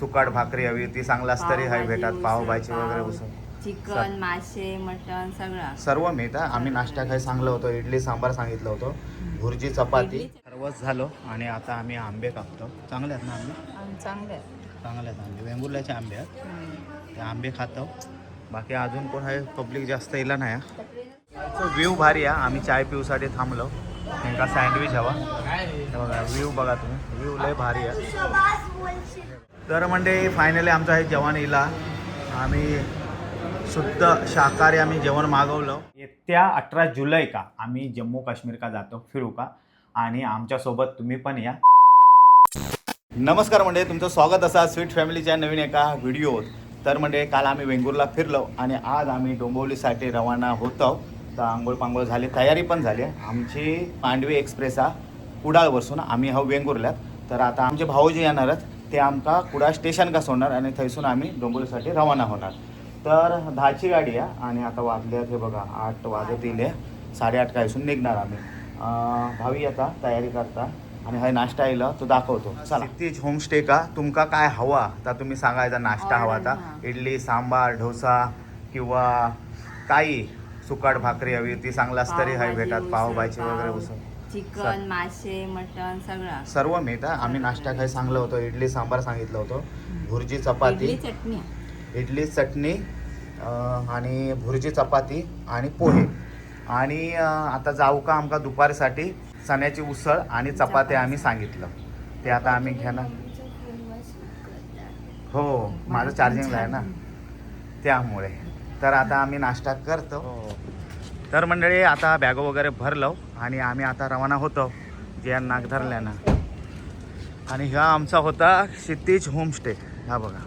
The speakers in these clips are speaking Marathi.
सुकाट भाकरी हवी ती चांगलाच तरी हाय भेटात, पावभाजी वगैरे उसळ चिकन, मासे, मटण सगळं सर्व मिळतं. आम्ही नाश्ता काही सांगलो होतो, इडली सांबार सांगितलं होतं, भुर्जी चपाती सर्वच झालो. आणि आता आम्ही आंबे कापतो. चांगले आहेत ना आंबे? चांगले चांगले आहेत आंबे, वेंगुर्ल्याचे आंबे आहेत. ते आंबे खातो. बाकी अजून कोण आहे, पब्लिक जास्त येईल नाही. व्ह्यू भारी आहे. आम्ही चाय पिऊसाठी थांबलो, त्यांना सँडविच हवा. बघा व्ह्यू, बघा तुम्ही, व्ह्यू लय भारी आहे. तर म्हणजे फायनली आमचा हे जेवण येला. आम्ही शुद्ध शाकाहारी आम्ही जेवण मागवलं. येत्या 18 जुलै का आम्ही जम्मू काश्मीर का जातो फिरू का, आणि आमच्यासोबत तुम्ही पण या. नमस्कार म्हणजे तुमचं स्वागत असा स्वीट फॅमिलीच्या नवीन एका व्हिडिओत. तर म्हणजे काल आम्ही वेंगुर्ला फिरलो आणि आज आम्ही डोंबिवलीसाठी रवाना होतो. तर आंघोळ पांघोळ झाली, तयारी पण झाली. आमची मांडवी एक्सप्रेस हा कुडाळ बसून आम्ही हा वेंगुर्ल्यात. तर आता आमचे भाऊ जे येणारच ते आमका कुडाळ स्टेशन का सोडणार आणि थैसून आम्ही डोंबिवलीसाठी रवाना होणार. तर 10ची गाडी आहे आणि आता वाजल्यात हे बघा 8 वाजत येईल. 8:30 काहीसून निघणार आम्ही. भावी आता तयारी करता आणि हा नाश्ता येईल तो दाखवतो. सिद्धीज होमस्टे का तुमका काय हवा तर तुम्ही सांगायचा. नाश्ता हवा आता इडली सांबार डोसा किंवा काही सुकाट भाकरी हवी ती चांगलाच तरी हाय भेटात, पावभाजी वगैरे उसळ चिकन, मासे, मटण सगळं सर्व मिळतं. आम्ही नाश्ता काही सांगलो होतो, इडली सांबार सांगितलं होतं, भुर्जी चपाती, इडली चटणी आणि भुर्जी चपाती आणि पोहे. आणि आता जाऊ का आमका दुपारसाठी चण्याची उसळ आणि चपात्या आम्ही सांगितलं. ते आता आम्ही घेणार. हो, माझं चार्जिंगला आहे ना त्यामुळे. तर आता आम्ही नाश्ता करतो. तर मंडळी आता बॅग वगैरे भरलो आणि आम्ही आता रवाना होतो जे नाग धरल्यानं. आणि ह्या आमचा होता क्षितिज होमस्टे. हा बघा,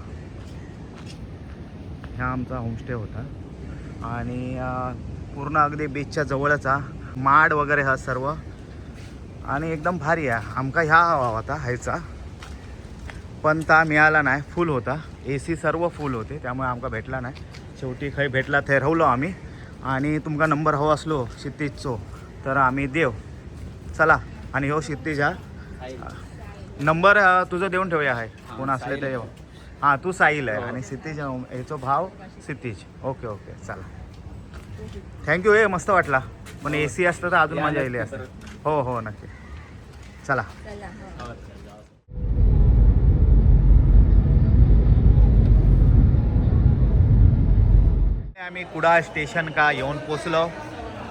ह्या आमचा होमस्टे होता आणि पूर्ण अगदी बीचच्या जवळच माड वगैरे हा सर्व आणि एकदम भारी आहे. आमका ह्या हवा होता हायचा पण ता मिळाला नाही, फुल होता. AC सर्व फुल होते त्यामुळे आमका भेटला नाही. शेवटी काही भेटला ते राहलो आम्ही. आणि तुमका नंबर हवा असलो क्षितिजचो तर आम्ही देव. चला, आणि हो क्षितिज हा नंबर तुझं देऊन ठेवूया आहे, कोण असले तर येऊ. हां, तू साहिल आहे आणि क्षितिज याचो भाव क्षितिज. ओके ओके, चला, थँक्यू. हे मस्त वाटला, पण AC असतं तर अजून मजा येईल असं. हो हो नक्की, चला. आम्ही कुडाळ स्टेशन का येऊन पोचलो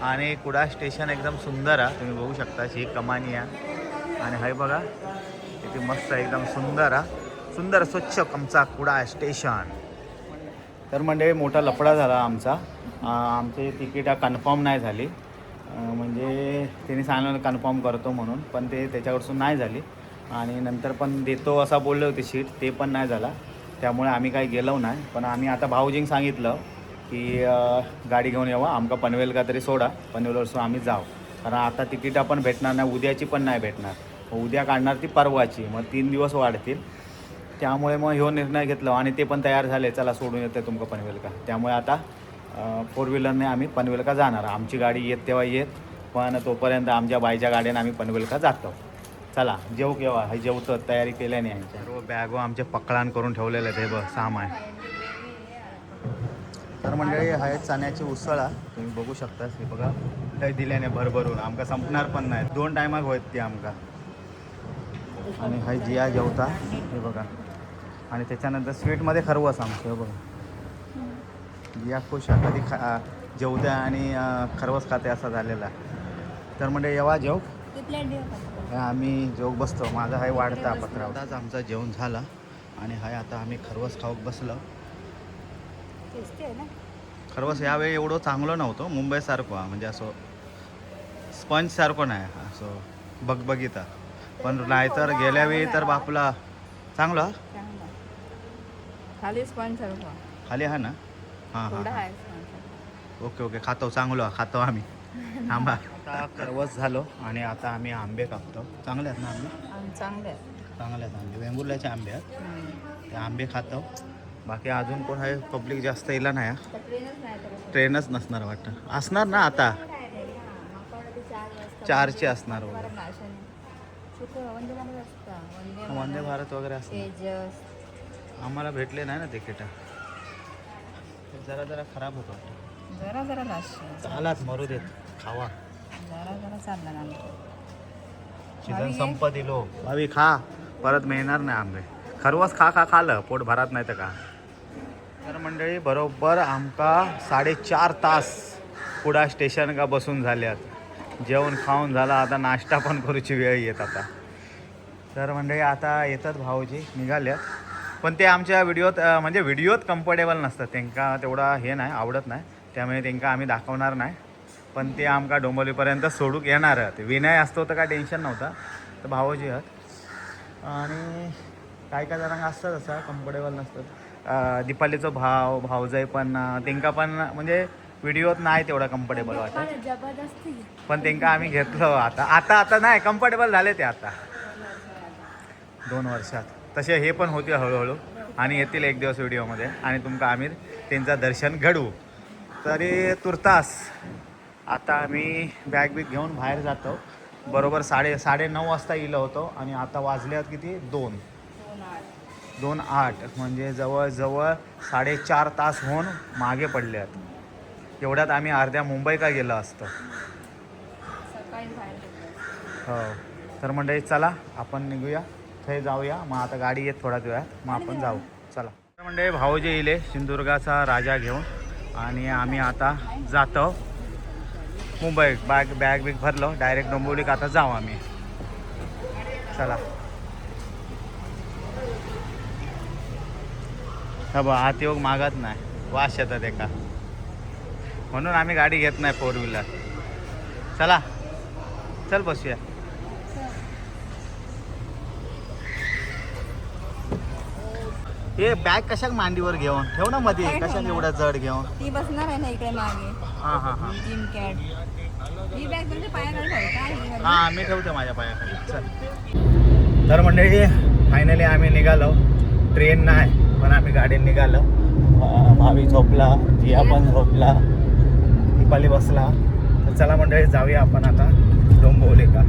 आणि कुडाळ स्टेशन एकदम सुंदर आहे. तुम्ही बघू शकता, ही कमानी आहे आणि हाय बघा किती मस्त, एकदम सुंदर आहे. सुंदर स्वच्छ आमचा कुडाळ स्टेशन. तर म्हणजे मोठा लफडा झाला आमचा. आमची तिकीट कन्फर्म नाही झाली. म्हणजे त्यांनी सांगितलं कन्फर्म करतो म्हणून, पण ते त्याच्याकडसून नाही झाली. आणि नंतर पण देतो असा बोलले होते सीट, ते पण नाही झाला. त्यामुळे आम्ही काही गेलो नाही. पण आम्ही आता भाऊजींनी सांगितलं की गाडी घेऊन यावं, आमका पनवेल का तरी सोडा, पनवेलवरसून आम्ही जाऊ. कारण आता तिकीट पण भेटणार नाही, उद्याची पण नाही भेटणार. उद्या काढणार ती परवाची, मग 3 दिवस वाढतील. त्यामुळे मग ह्यो निर्णय घेतला आणि ते पण तयार झाले, चला सोडून येते तुमका पनवेल का. त्यामुळे आता 4 व्हीलरने आम्ही पनवेल का जाणार. आमची गाडी येत तेव्हा येत, पण तोपर्यंत आमच्या बाईच्या गाडीने आम्ही पनवेल का जातो. चला, जेव केव्हा हे जेवतो, तयारी केल्याने आमच्या सर्व बॅगो आमचे पकळान करून ठेवलेले आहेत. हे बघ सामान. तर मंडळी हा चण्याची उसळ तुम्ही बघू शकता. हे बघा काही दिल्याने भरभरून, आमका संपणार पण नाही, 2 टायमाक होत ती आमका. आणि हाय जिया जेवता, हे बघा. आणि त्याच्यानंतर स्वीटमध्ये खरवस आमचं. हे बघा, जिया खुश आहे, कधी जेवते आणि खरवस खाते असा झालेला. तर म्हणजे येवा जेव, आम्ही जेव बसतो. माझा हाय वाढता पत्रावर. आताच आमचा जेवण झाला आणि हाय आता आम्ही खरवस खाऊक बसलो. खरवस यावेळी एवढं चांगलं नव्हतं मुंबईसारखं, म्हणजे असं स्पंजसारखं नाही, असं बगबगीत. पण नाहीतर गेल्या वेळी तर बापला चांगलं खाली स्पंज सारखं खाली आहे ना. हां हां, ओके ओके, खातो, चांगलं खातो आम्ही. आंबा आता खरवस झालो आणि आता आम्ही आंबे कापतो. चांगले आहेत ना आंबे? चांगले आहेत आंबे, वेंगुर्ल्याचे आंबे आहेत. ते आंबे खातो. बाकी अजून कोण आहे, पब्लिक जास्त येईल नाही. ट्रेनच नसणार वाटतं, असणार ना आता 4ची असणार वगैरे. वंदे भारत वगैरे असणार. आम्हाला भेटले नाही ना तिकीट, जरा जरा खराब होतो. जरा जरा लास्ट चालाच मरू देत, खावा. जरा जरा चालला ना सीझन संपत दिलो भावी, खा परत मिळणार नाही आंबे. खरवस खा खा खालं पोट भरात नाही तर का. तर मंडळी बरोबर आमका 4.5 तास पुढा स्टेशन का बसून झाल्यात. जेवण खाऊन झाला, आता नाश्ता पण करूची वेळ येत आता. तर मंडळी आता येतात भाऊजी, निघाल्यात. पण ते आमच्या व्हिडिओत म्हणजे व्हिडिओत कम्फर्टेबल नसतात, त्यांना तेवढा हे नाही आवडत नाही, त्यामुळे त्यांना आम्ही दाखवणार नाही. पण ते आमका डोंबिवलीपर्यंत सोडूक येणार आहेत. विनय असतो तर काय टेन्शन नव्हता, तर भाऊजी आहेत. आणि काय काय जणांना असतात असं कम्फर्टेबल नसतात. दीपालीचं भाऊजाई पण त्यांना पण म्हणजे व्हिडिओत नाही तेवढा कम्फर्टेबल वाटत, पण त्यांना आम्ही घेतलं. आता नाही कम्फर्टेबल झाले ते आता 2 वर्षात. तसे हे पण होते हळूहळू आणि येतील एक दिवस व्हिडिओमध्ये आणि तुमका आम्ही त्यांचं दर्शन घडवू. तरी तुर्तास आता आम्ही बॅग बिग घेऊन बाहेर जातो. बरोबर 9:30 वाजता इलं होतो आणि आता वाजल्यात किती 2:08 म्हणजे जवळजवळ 4.5 तास होऊन मागे पडले आहेत. एवढ्यात आम्ही अर्ध्या मुंबई का गेलो असतो. हो तर मंडळी चला आपण निघूया, ते जाऊया. मग आता गाडी येत थोड्याच वेळात, मग आपण जाऊ. चला तर मंडळी भाऊजी येले सिंधुदुर्गाचा राजा घेऊन आणि आम्ही आता जातो मुंबई. बॅग बिग भरलो, डायरेक्ट डोंबिवलीत आता जाऊ आम्ही. चला हा आत योग मागत नाही, वास येतात एका, म्हणून आम्ही गाडी घेत नाही 4 व्हीलर. चला चल बसूया. हे बॅग कशाक मांडीवर घेऊन ठेव ना मध्ये, कशाक एवढा जड घेऊन. ती बसणार आहे ना इकडे मागे. हां हां हां जिम कॅट ही बॅग तुमच्या पायाखाली ठेवता. हां मी ठेवते माझ्या पायाखाली. चल तर मंडळी फायनली आम्ही निघालो. ट्रेन नाही पण आम्ही गाडीने निघालो. भावी झोपला, जिया पण झोपला, दीपाली बसला. तर चला मंडळी जाऊया आपण आता डोंबिवली का.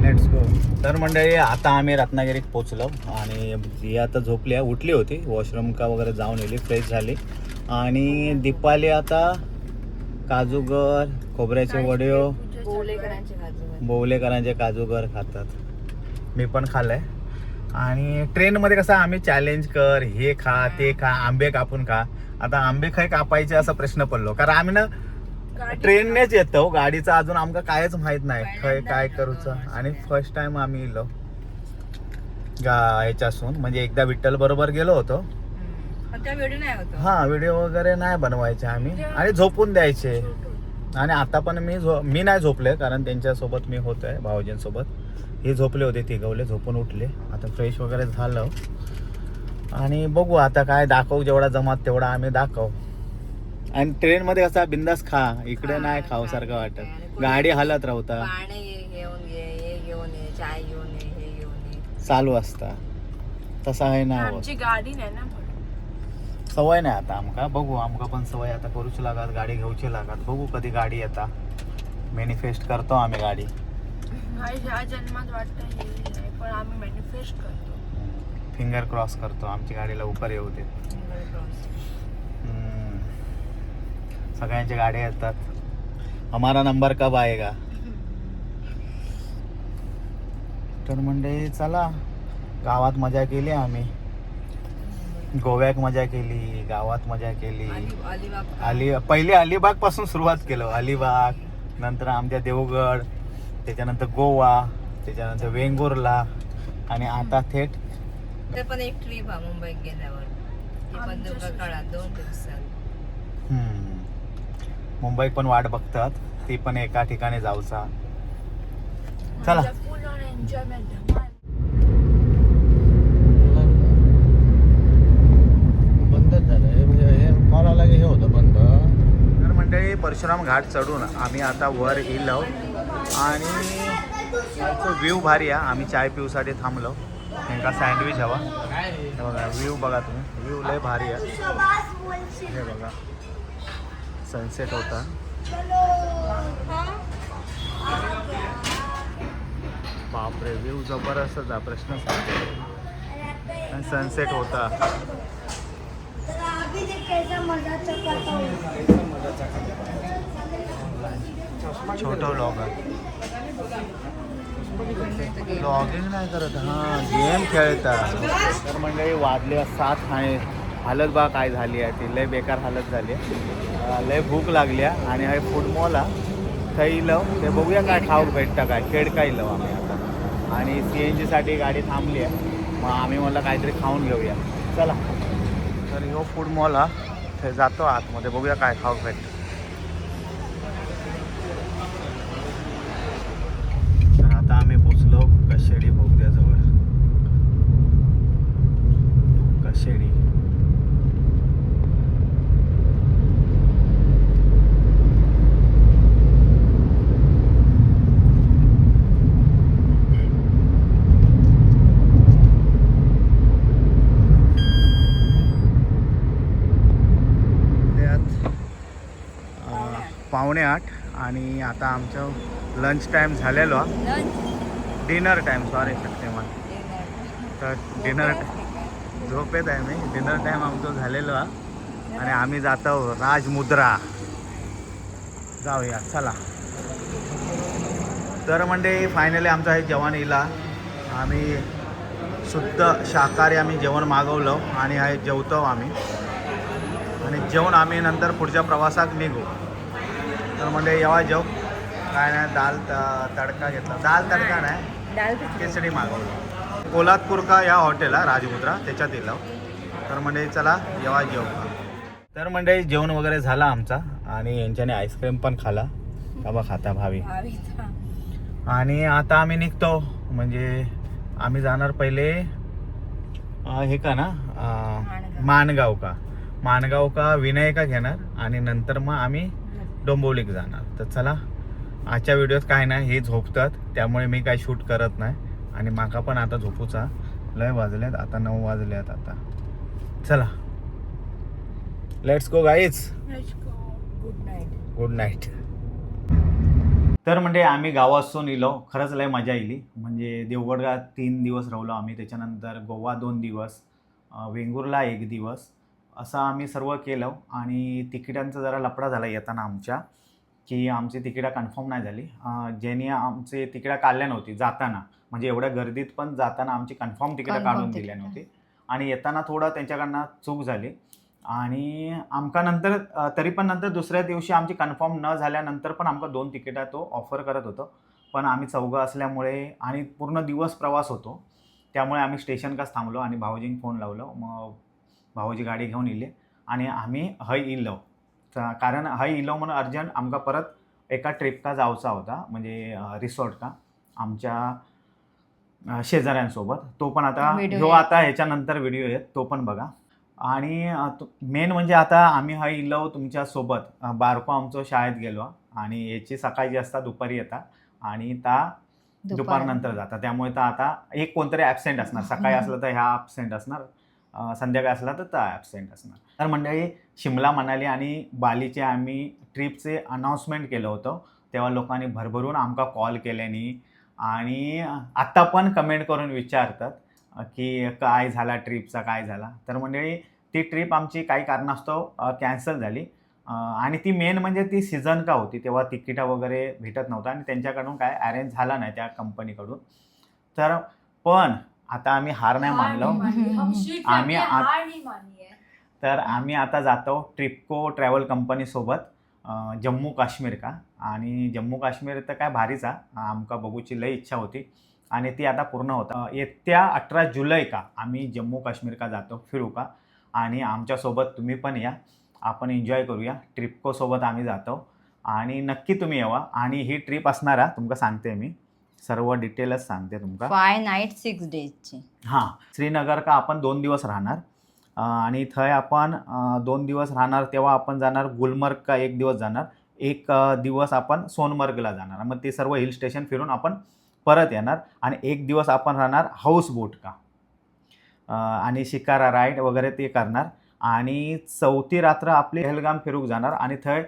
Let's go. तर मंडळी आता आम्ही रत्नागिरीत पोचलो आणि जिया आता झोपली आहे, उठली होती, वॉशरूम का वगैरे जाऊन येली, फ्रेश झाली. आणि दीपाली आता काजूगर, खोबऱ्याचे वडे, बोवलेकरांचे काजूगर खातात. मी पण खाल्लंय. आणि ट्रेनमध्ये कसं आम्ही चॅलेंज कर, हे खा ते खा, आंबे कापून खा. आता आंबे खाय कापायचे असा प्रश्न पडलो, कारण आम्ही ना ट्रेननेच येतो, गाडीचं अजून आमका कायच माहित नाही खय काय करूचं. आणि फर्स्ट टाइम आम्ही इलो ह्याच्यासून, म्हणजे एकदा विठ्ठल बरोबर गेलो होतो. हा व्हिडिओ वगैरे नाही बनवायचे आम्ही आणि झोपून द्यायचे. आणि आता पण मी नाही झोपले, कारण त्यांच्यासोबत मी होतोय भाऊजींसोबत. हे झोपले होते, तिघवले, झोपून उठले. आता फ्रेश वगैरे झालं आणि बघू आता काय दाखवू, जेवढा जमात तेवढा आम्ही दाखवू. आणि ट्रेनमध्ये असा बिंदास खा, इकडे नाही खाऊ सारखं वाटत, गाडी हलत राहता, चालू असता. तसं आहे ना, गाडी नाही ना, सवय नाही आता आमका. बघू आमका पण सवय आता करूची लागत, गाडी घेऊची लागत. बघू कधी गाडी येता, मॅनिफेस्ट करतो आम्ही गाडी. ह्या जन्मात वाटतं पण आम्ही मॅनिफेस्ट करतो, फिंगर क्रॉस करतो आमची गाडी लवकर येऊ दे. सगळ्यांच्या गाड्या येतात, हमारा नंबर कब आएगा. तर म्हणजे चला, गावात मजा केली आम्ही, गोव्यात मजा केली, गावात मजा केली. पहिले अलिबाग पासून सुरुवात केलं, अलिबाग, नंतर आमच्या देवगड, त्याच्यानंतर गोवा, त्याच्यानंतर वेंगुर्ला आणि आता थेट. ते पण एक ट्रिप आहे मुंबईत गेल्यावर, ती पण काळात 2 दिवसात. मुंबई पण वाट बघतात, ती पण एका ठिकाणी जाऊचा. चला बंदच झालं म्हणजे मला लागे हे होतं बंद. तर मंडळी परशुराम घाट चढून आम्ही आता वर येलो आणि व्ह्यू भारी आहे. आम्ही चाय पिऊसाठी थांबलो, त्यांना सँडविच हवा. हे बघा व्ह्यू, बघा तुम्ही, व्ह्यू लय भारी आहे. हे बघा सनसेट होता. बापरे व्ह्यू जबरदस्तच आहे, प्रश्नच नाही. सनसेट होता. छोटा व्लॉगर व्लॉगिंग नाही करत, हां गेम खेळतात. तर म्हणजे वाजले 7 आहे. हालत बा काय झाली आहे ती, लय बेकार हालत झाली आहे. लय भूक लागली आहे आणि हे फूड मॉल आहे थंय लव ते बघूया काय खाऊ भेटतं काय खेळ काय लव आम्ही आता. आणि CNG साठी गाडी थांबली आहे, मग आम्ही म्हणलं काहीतरी खाऊन घेऊया चला. तर ह्यो फूड मॉल हा ते जातो आतमध्ये, बघूया काय खाऊ भेटतं. तर आता आम्ही पोचलो कशेडी बोगद्याजवळ. कशेडी पावणे 8 आणि आता आमचं लंच टाईम झालेलो, डिनर टाईम सॉरी शकते मला. तर डिनर झोपेत आहे मी. डिनर टाईम आमचं झालेलो आणि आम्ही जातो राजमुद्रा, जाऊया चला. तर म्हणजे फायनली आमचं हे जेवण इला. आम्ही शुद्ध शाकाहारी आम्ही जेवण मागवलं आणि हे जेवतो आम्ही आणि जेवण आम्ही नंतर पुढच्या प्रवासात निघू. तर म्हणजे येवा जेव काय नाही, दाल तडका घेतला. दाल तडका नाही, खिचडी मागवलं. कोल्हापूर का या हॉटेल आहे राजमुद्रा, त्याच्यात दिलं. तर म्हणजे चला येवा जेव. तर म्हणजे जेवण वगैरे झाला आमचा आणि यांच्याने आईस्क्रीम पण खाला का खाता भावी. आणि आता आम्ही निघतो. म्हणजे आम्ही जाणार पहिले हे का ना माणगाव का विनायका घेणार आणि नंतर मग आम्ही डोंबिवलीक जाणार. तर चला आजच्या व्हिडिओत काय नाही, हे झोपतात त्यामुळे मी काही शूट करत नाही आणि माका पण आता झोपूचा लय वाजल्यात, आता 9 वाजल्यात. आता चला let's go guys, good night. तर म्हणजे आम्ही गावातून इलो, खरंच लय मजा येईल. म्हणजे देवगडला 3 दिवस राहिलो आम्ही, त्याच्यानंतर गोवा 2 दिवस, वेंगुर्ला 1 दिवस, असं आम्ही सर्व केलं. आणि तिकिटांचा जरा लफडा झाला येताना आमच्या, की आमची तिकिटा कन्फर्म नाही झाली. ज्यांनी आमचे तिकिटा काढल्या नव्हती जाताना, म्हणजे एवढ्या गर्दीत पण जाताना आमची कन्फर्म तिकिटा काढून दिल्या नव्हती आणि येताना थोडं त्यांच्याकडनं चूक झाली. आणि आमका नंतर तरी पण नंतर दुसऱ्या दिवशी आमची कन्फर्म न झाल्यानंतर पण आमका 2 तिकिटा तो ऑफर करत होतो. पण आम्ही 4 असल्यामुळे आणि पूर्ण दिवस प्रवास होतो त्यामुळे आम्ही स्टेशनकाच थांबलो आणि भाऊजींनी फोन लावलो. मग भाऊजी गाडी घेऊन इले आणि आम्ही हय इलो. कारण हय इलो म्हणून अर्जंट आमका परत एका ट्रिपका जायचा होता, म्हणजे रिसॉर्ट का आमच्या शेजाऱ्यांसोबत. तो पण आता आता ह्याच्यानंतर व्हिडिओ येत, तो पण बघा. आणि मेन म्हणजे आता आम्ही हय इलो तुमच्यासोबत. बारको आमचं शाळेत गेलो आणि याची सकाळी असता दुपारी येतात आणि ता दुपारनंतर जातात. त्यामुळे तर आता एक कोणतरी ॲबसेंट असणार. सकाळी असलं तर ह्या ॲबसेंट असणार, संध्याकाळी असला तर त्या ॲबसेंट असणार. तर मंडळी शिमला मनाली आणि बालीचे आम्ही ट्रिपचे अनाऊन्समेंट केलं होतं, तेव्हा लोकांनी भरभरून आमका कॉल केल्यानी आणि आत्ता पण कमेंट करून विचारतात की काय झाला ट्रिपचा, काय झाला. तर मंडळी ती ट्रिप आमची काही कारणास्तव कॅन्सल झाली. आणि ती मेन म्हणजे ती सीझन का होती, तेव्हा तिकिटा वगैरे भेटत नव्हता आणि त्यांच्याकडून काय अरेंज झाला नाही त्या कंपनीकडून. तर पण आता आम्ही हार नाही मानलो. आम्ही आता जातो ट्रिपको ट्रॅव्हल कंपनीसोबत जम्मू काश्मीर का. आणि जम्मू काश्मीर तर काय भारीच आमका बघूची लई इच्छा होती आणि ती आता पूर्ण होता. येत्या 18 जुलै का आम्ही जम्मू काश्मीर का जातो फिरू का. आणि आमच्यासोबत तुम्ही पण या, आपण एन्जॉय करूया. ट्रिपकोसोबत आम्ही जातो आणि नक्की तुम्ही यावा. आणि ही ट्रिप असणार तुमका सांगते मी, सर्व डिटेलच सांगते तुमका. 5 नाईट 6 डेजची. हां, श्रीनगर का आपण 2 दिवस राहणार आणि थंय आपण 2 दिवस राहणार. तेव्हा आपण जाणार गुलमर्ग का 1 दिवस जाणार, 1 दिवस आपण सोनमर्गला जाणार. मग ते सर्व हिल स्टेशन फिरून आपण परत येणार आणि 1 दिवस आपण राहणार हाऊस बोट का आणि शिकारा राईड वगैरे ते करणार. आणि 4थी रात्र आपली पहलगाम फिरूक जाणार आणि थंय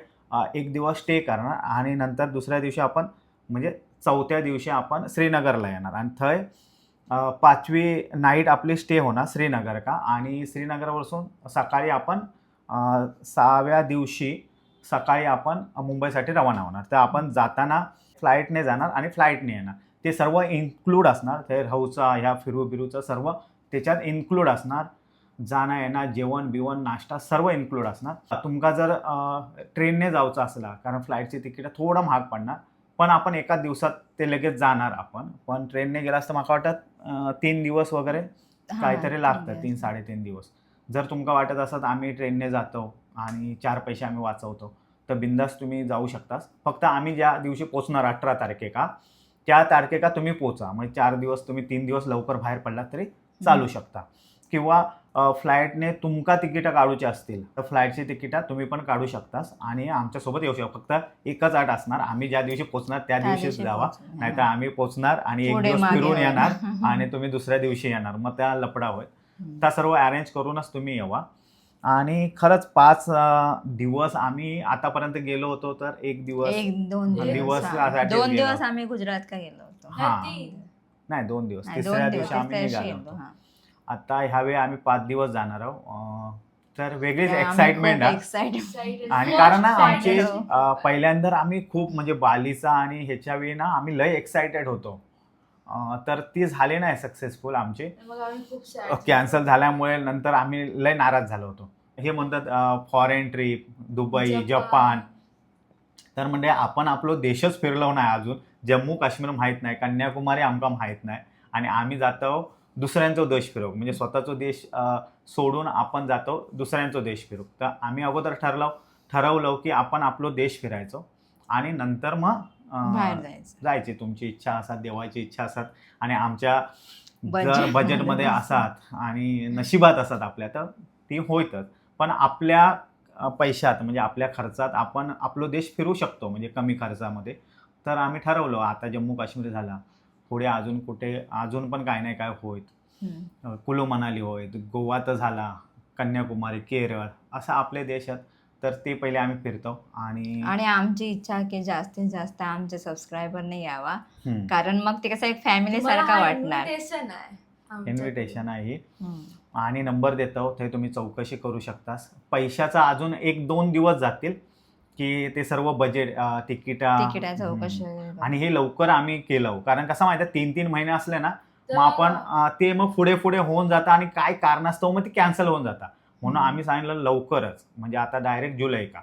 1 दिवस स्टे करणार आणि नंतर दुसऱ्या दिवशी आपण म्हणजे 4थ्या दिवशी आपण श्रीनगरला येणार आणि थंय 5वी नाईट आपली स्टे होणार श्रीनगर का, आणि श्रीनगरपासून सकाळी आपण 6व्या दिवशी सकाळी आपण मुंबईसाठी रवाना होणार. तर आपण जाताना फ्लाईटने जाणार आणि फ्लाईटने येणार. ते सर्व इन्क्लूड असणार, ते राहूचा ह्या फिरूचं सर्व त्याच्यात इन्क्लूड असणार. जाणं येणं जेवण बिवण नाश्ता सर्व इन्क्लूड असणार. तुमका जर ट्रेनने जायचं असला, कारण फ्लाईटची तिकीट थोडं महाग पडणार, पण आपण एका दिवसात ते लगेच जाणार आपण. पण ट्रेनने गेलास तर मला वाटतं 3 दिवस वगैरे काहीतरी लागतं, 3-3.5 दिवस. जर तुमका वाटत असत आम्ही ट्रेनने जातो आणि 4 पैसे आम्ही वाचवतो, तर बिंदास तुम्ही जाऊ शकतास. फक्त आम्ही ज्या दिवशी पोचणार 18 तारखेका, त्या तारखेका तुम्ही पोचा. म्हणजे 4 दिवस तुम्ही 3 दिवस लवकर बाहेर पडलात तरी चालू शकता. किंवा फ्लाईटने तुमका तिकीटं काढूची असतील तर फ्लाईटची तिकीटं तुम्ही पण काढू शकतास आणि आमच्यासोबत येऊ शकता. फक्त एकच अट असणार, आम्ही ज्या दिवशी पोचणार त्या दिवशीच जावा, नाहीतर आम्ही पोचणार आणि एक दिवस फिरून येणार आणि तुम्ही दुसऱ्या दिवशी येणार, मग त्या लफडा होईल. त्या सर्व अरेंज करूनच तुम्ही यावा. आणि खरंच 5 दिवस आम्ही आतापर्यंत गेलो होतो, तर 2 दिवस आम्ही गुजरात का गेलो होतो. नाही 2 दिवस, तिसऱ्या दिवशी आम्ही निघालो होतो. आता ह्यावेळी आम्ही 5 दिवस जाणार आहोत. तर वेगळीच एक्साइटमेंट आहे. आणि कारण ना आमची पहिल्यांदा आम्ही खूप म्हणजे बालीचा आणि ह्याच्या वेळी ना आम्ही लय एक्साइटेड होतो, तर ती झाली नाही सक्सेसफुल आमची. कॅन्सल झाल्यामुळे नंतर आम्ही लय नाराज झालो होतो. हे म्हणतात फॉरेन ट्रिप, दुबई, जपान, तर म्हणजे आपण आपलो देशच फिरलो नाही अजून. जम्मू काश्मीर माहीत नाही, कन्याकुमारी आमका माहीत नाही, आणि आम्ही जातो दुसऱ्यांचा देश फिरू. म्हणजे स्वतःचा देश सोडून आपण जातो दुसऱ्यांचा देश फिरू. तर आम्ही अगोदर ठरवलं की आपण आपलो देश फिरायचो आणि नंतर मग जायची. तुमची इच्छा असतात, देवाची इच्छा असतात, आणि आमच्या जर बजेटमध्ये असतात आणि नशिबात असतात आपल्या, तर ती होईतच. पण आपल्या पैशात म्हणजे आपल्या खर्चात आपण आपलो देश फिरू शकतो, म्हणजे कमी खर्चामध्ये. तर आम्ही ठरवलं आता जम्मू काश्मीर झाला, पुढे अजून कुठे अजून पण काय नाही काय होईत. कुलू मनाली होईत, गोवा तर झाला, कन्याकुमारी, केरळ, असं आपले देशात. तर ते पहिले आम्ही फिरतो. आणि आमची इच्छा की जास्तीत जास्त आमचे सबस्क्रायबरने यावा, कारण मग ते कसं एक फॅमिली सारखा वाटणार. इन्व्हिटेशन आहे आणि नंबर देतो, ते तुम्ही चौकशी करू शकतास. पैशाचा अजून 1-2 दिवस जातील की ते सर्व बजेट तिकीटा चौकशी. आणि हे लवकर आम्ही केलं, कारण कसं माहिती आहे 3-3 महिने असले ना मग आपण ते मग पुढे होऊन जातं आणि काय कारणास्तव मग ते कॅन्सल होऊन जातं. म्हणून आम्ही सांगितलं लवकरच, म्हणजे आता डायरेक्ट जुलै का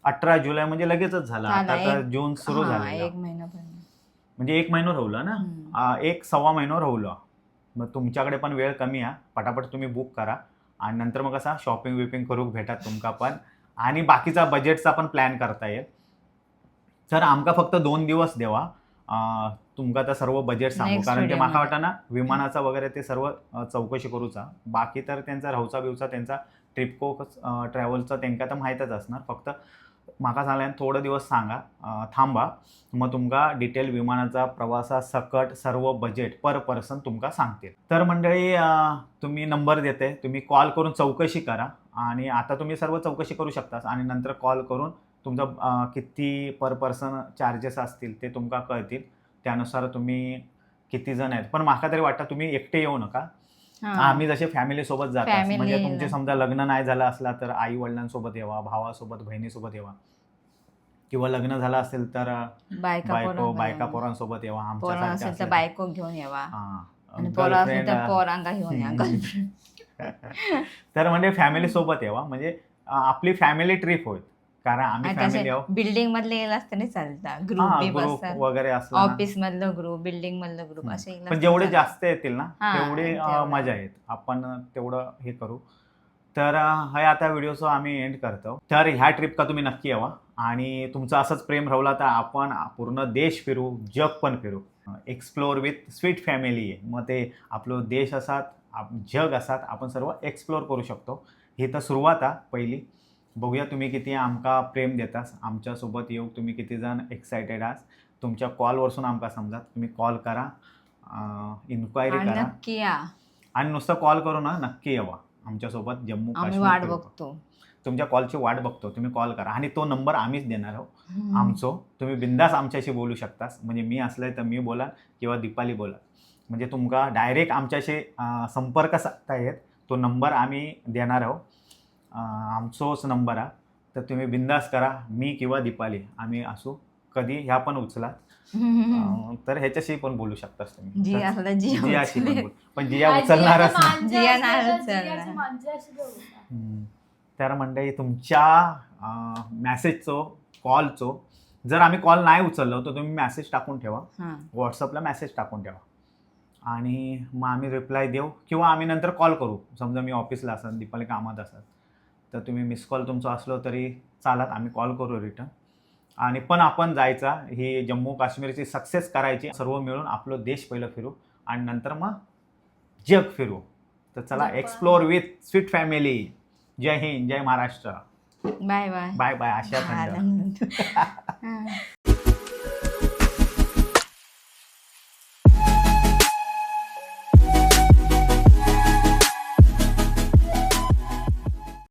18 जुलै म्हणजे लगेचच झाला. आता तर जून सुरू झाला, 1 महिना म्हणजे 1 महिना राहिलं ना, 1-1.25 महिना राहिलं. मग तुमच्याकडे पण वेळ कमी आहे, पटापट तुम्ही बुक करा आणि नंतर मग कसा शॉपिंग विपिंग करू भेटा तुमका पण, आणि बाकीचा बजेटचा पण प्लॅन करता येईल. तर आमका फक्त 2 दिवस देवा, तुमका तर सर्व बजेट सांगू, कारण ते माका वाटतं ना विमानाचा वगैरे ते सर्व चौकशी करूचा. बाकी तर त्यांचा राहूचा बिवचा त्यांचा ट्रिपको ट्रॅव्हलचा त्यांना तर माहीतच असणार. फक्त माका सांगल्यान थोडं दिवस सांगा, थांबा, मग तुमका डिटेल विमानाचा प्रवासा सकट सर्व बजेट पर पर्सन तुमका सांगतील. तर मंडळी तुम्ही नंबर देते, तुम्ही कॉल करून चौकशी करा, आणि आता तुम्ही सर्व चौकशी करू शकता आणि नंतर कॉल करून तुमचं किती पर पर्सन चार्जेस असतील ते तुमका कळतील. त्यानुसार तुम्ही किती जण आहेत. पण माका तरी वाटतं तुम्ही एकटे येऊ नका. आम्ही जसे फॅमिली सोबत जातात, म्हणजे तुमचे समजा लग्न नाही झालं असला तर आई वडिलांसोबत येवा, भावासोबत बहिणीसोबत येवा, किंवा लग्न झालं असेल तर बायका पोरांसोबत येवा, आमच्या बायको घेऊन येवा, तर म्हणजे फॅमिली सोबत येवा, म्हणजे आपली फॅमिली ट्रिप होईल. कारण आम्ही फॅमिली आहोत. बिल्डिंग मधले येईल असते नाही चालता, ग्रुप वगैरे असला, ऑफिस मधलं ग्रुप, बिल्डिंग मधलं ग्रुप असे, पण जेवढे जास्त येतील ना तेवढे मजा येत, आपण तेवढं हे करू. तर हे आता व्हिडिओचं आम्ही एंड करतो. तर ह्या ट्रिप का तुम्ही नक्की यावा, आणि तुमचं असंच प्रेम राहिला तर आपण पूर्ण देश फिरू, जग पण फिरू. एक्सप्लोर विथ स्वीट फॅमिली आहे. मग ते आपलं देश असात, जग असात, आपण सर्व एक्सप्लोर करू शकतो. हे तर सुरुवात आहे पहिली. बघूया तुम्ही किती आमका प्रेम देतास, आमच्यासोबत येऊ तुम्ही किती जण एक्सायटेड आहात. तुमच्या कॉलवरसून आमका समजा, तुम्ही कॉल करा, इन्क्वायरी करा, नक्की या. आणि नुसतं कॉल करू ना, नक्की यावा आमच्यासोबत जम्मू काश्मीर. वाट बघतो, तुमच्या कॉलची वाट बघतो. तुम्ही कॉल करा, आणि तो नंबर आम्हीच देणार आहोत आमचो. तुम्ही बिंदास आमच्याशी बोलू शकतास, म्हणजे मी असलं तर मी बोला किंवा दीपाली बोला, म्हणजे तुमका डायरेक्ट आमच्याशी संपर्क साधता येत. तो नंबर आम्ही देणार आहोत, आमचोच नंबर आहे. तर तुम्ही बिंदास करा, मी किंवा दीपाली आम्ही असू, कधी ह्या पण उचला. तर ह्याच्याशी पण बोलू शकतास तुम्ही. जिया असला जिया जियाशी पण उचलेल. बोल, पण जिया उचलणारच नाही. जिया नाही उचलणार. तर मंडळी तुमच्या मॅसेजचो कॉलचो जर आम्ही कॉल नाही उचललो तर तुम्ही मॅसेज टाकून ठेवा, व्हॉट्सअपला मॅसेज टाकून ठेवा आणि मग आम्ही रिप्लाय देऊ किंवा आम्ही नंतर कॉल करू. समजा मी ऑफिसला असाल, दीपाली कामात असाल, तर तुम्ही मिस कॉल तुमचा असलो तरी चालत, आम्ही कॉल करू रिटर्न. आणि पण आपण जायचा, ही जम्मू काश्मीरची सक्सेस करायची, सर्व मिळून आपलं देश पहिलं फिरू आणि नंतर मग जग फिरू. तर चला, एक्सप्लोर विथ स्वीट फॅमिली. जय हिंद, जय Maharashtra. Bye bye bye bye. Asha खंड.